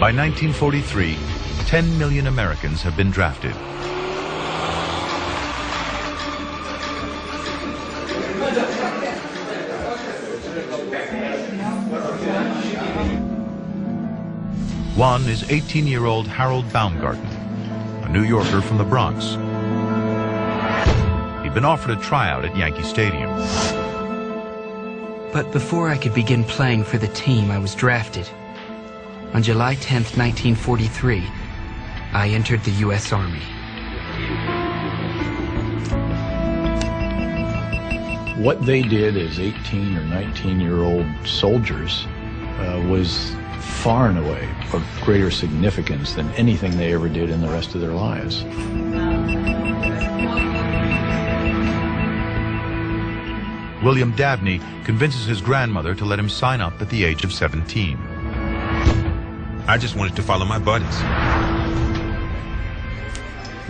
By 1943, 10 million Americans have been drafted. One is 18-year-old Harold Baumgarten, a New Yorker from the Bronx. He'd been offered a tryout at Yankee Stadium. But before I could begin playing for the team, I was drafted. On July 10th, 1943, I entered the U.S. Army. What they did as 18 or 19-year-old soldiers was far and away of greater significance than anything they ever did in the rest of their lives. William Dabney convinces his grandmother to let him sign up at the age of 17. I just wanted to follow my buddies.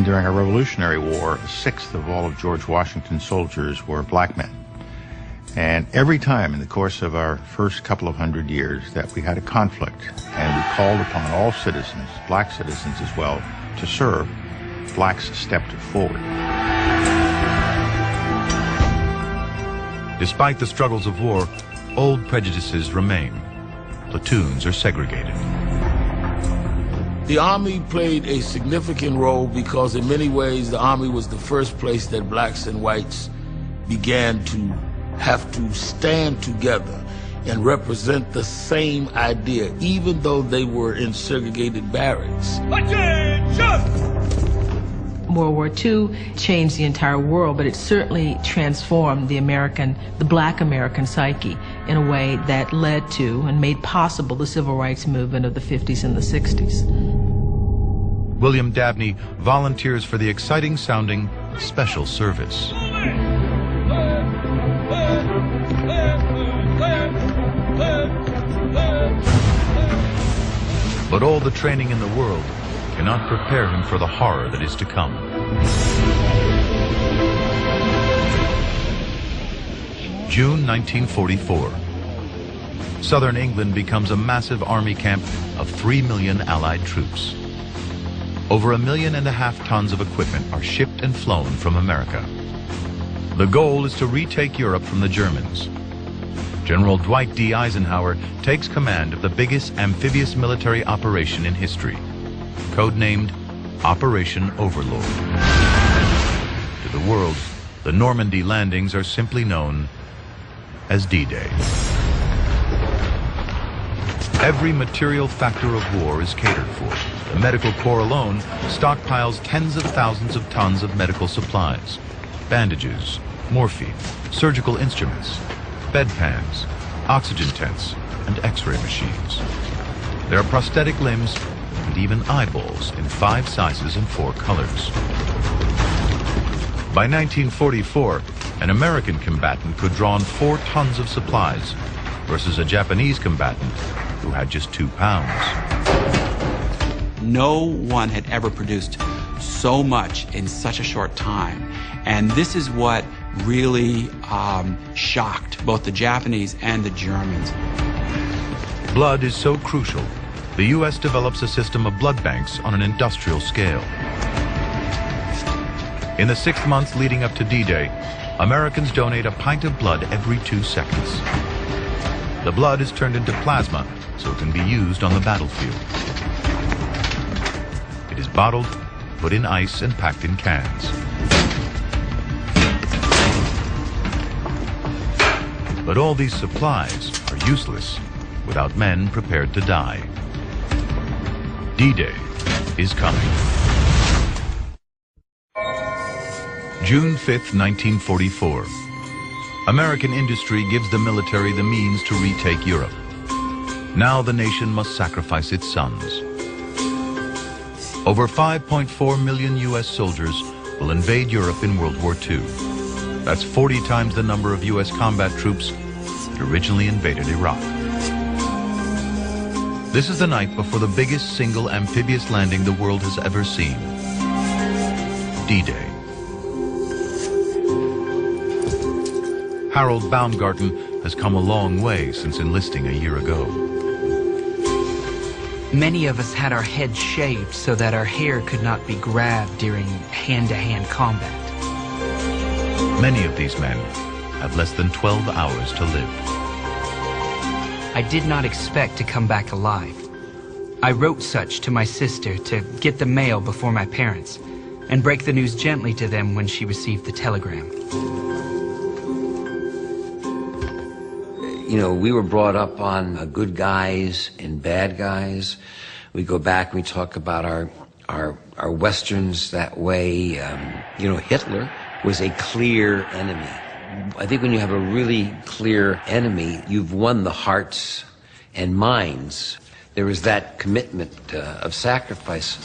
During a Revolutionary War, a sixth of all of George Washington's soldiers were black men. And every time in the course of our first couple of hundred years that we had a conflict and we called upon all citizens, black citizens as well, to serve, blacks stepped forward. Despite the struggles of war, old prejudices remain. Platoons are segregated. The Army played a significant role because in many ways the Army was the first place that blacks and whites began to have to stand together and represent the same idea, even though they were in segregated barracks. World War II changed the entire world, but it certainly transformed the black American psyche in a way that led to and made possible the civil rights movement of the 50s and the 60s. William Dabney volunteers for the exciting-sounding Special Service. But all the training in the world cannot prepare him for the horror that is to come. June 1944. Southern England becomes a massive army camp of 3 million Allied troops. Over 1.5 million tons of equipment are shipped and flown from America. The goal is to retake Europe from the Germans. General Dwight D. Eisenhower takes command of the biggest amphibious military operation in history, codenamed Operation Overlord. To the world, the Normandy landings are simply known as D-Day. Every material factor of war is catered for. The Medical Corps alone stockpiles tens of thousands of tons of medical supplies, bandages, morphine, surgical instruments, bedpans, oxygen tents, and X-ray machines. There are prosthetic limbs and even eyeballs in 5 sizes and 4 colors. By 1944, an American combatant could draw on 4 tons of supplies versus a Japanese combatant who had just 2 pounds. No one had ever produced so much in such a short time. And this is what really shocked both the Japanese and the Germans. Blood is so crucial, the U.S. develops a system of blood banks on an industrial scale. In the 6 months leading up to D-Day, Americans donate a pint of blood every 2 seconds. The blood is turned into plasma so it can be used on the battlefield. It is bottled, put in ice, and packed in cans. But all these supplies are useless without men prepared to die. D-Day is coming. June 5th, 1944. American industry gives the military the means to retake Europe. Now the nation must sacrifice its sons. Over 5.4 million U.S. soldiers will invade Europe in World War II. That's 40 times the number of U.S. combat troops that originally invaded Iraq. This is the night before the biggest single amphibious landing the world has ever seen. D-Day. Harold Baumgarten has come a long way since enlisting a year ago. Many of us had our heads shaved so that our hair could not be grabbed during hand-to-hand combat. Many of these men have less than 12 hours to live. I did not expect to come back alive. I wrote such to my sister to get the mail before my parents and break the news gently to them when she received the telegram. You know, we were brought up on good guys and bad guys. We go back and we talk about our Westerns that way. You know, Hitler was a clear enemy. I think when you have a really clear enemy, you've won the hearts and minds. There was that commitment of sacrifice.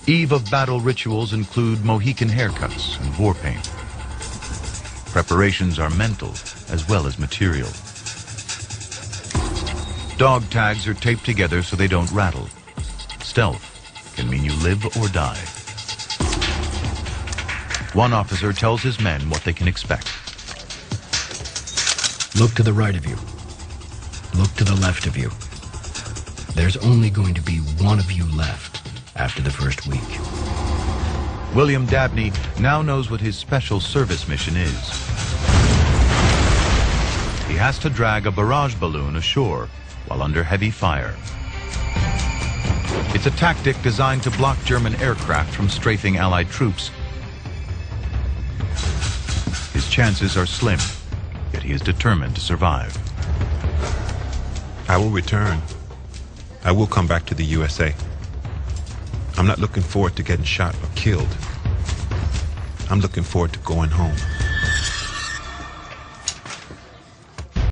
Eve of battle rituals include Mohican haircuts and war paint. Preparations are mental as well as material. Dog tags are taped together so they don't rattle. Stealth can mean you live or die. One officer tells his men what they can expect. Look to the right of you. Look to the left of you. There's only going to be one of you left after the first week. William Dabney now knows what his special service mission is. He has to drag a barrage balloon ashore while under heavy fire. It's a tactic designed to block German aircraft from strafing Allied troops. His chances are slim, yet he is determined to survive. I will return. I will come back to the USA. I'm not looking forward to getting shot or killed. I'm looking forward to going home.